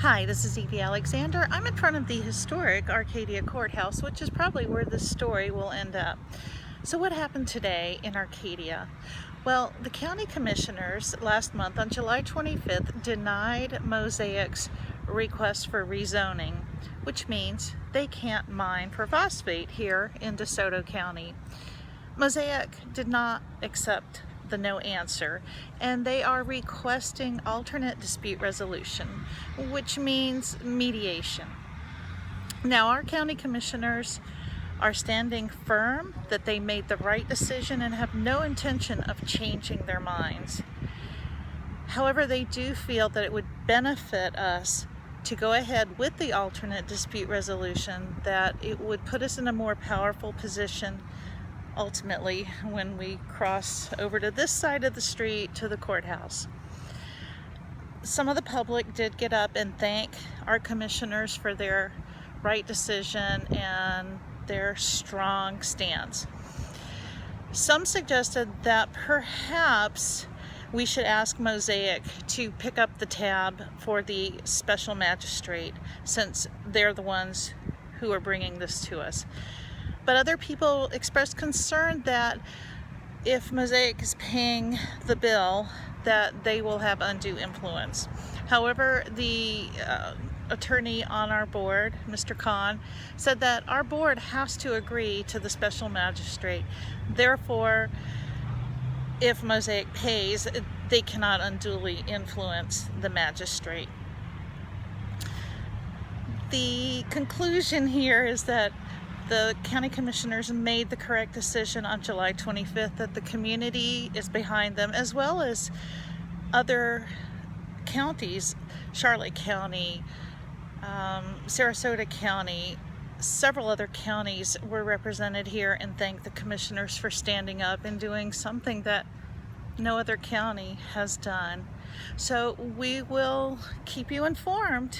Hi, this is Evie Alexander. I'm in front of the historic Arcadia Courthouse, which is probably where this story will end up. So what happened today in Arcadia? Well, the county commissioners last month on July 25th denied Mosaic's request for rezoning, which means they can't mine for phosphate here in DeSoto County. Mosaic did not accept the no answer, and they are requesting alternate dispute resolution, which means mediation. Now, our county commissioners are standing firm that they made the right decision and have no intention of changing their minds. However, they do feel that it would benefit us to go ahead with the alternate dispute resolution, that it would put us in a more powerful position ultimately when we cross over to this side of the street to the courthouse. Some of the public did get up and thank our commissioners for their right decision and their strong stance. Some suggested that perhaps we should ask Mosaic to pick up the tab for the special magistrate, since they're the ones who are bringing this to us. But other people expressed concern that if Mosaic is paying the bill, that they will have undue influence. However, the attorney on our board, Mr. Khan, said that our board has to agree to the special magistrate. Therefore, if Mosaic pays, they cannot unduly influence the magistrate. The conclusion here is that the county commissioners made the correct decision on July 25th, that the community is behind them, as well as other counties, Charlotte County, Sarasota County, several other counties were represented here, and thanked the commissioners for standing up and doing something that no other county has done. So we will keep you informed.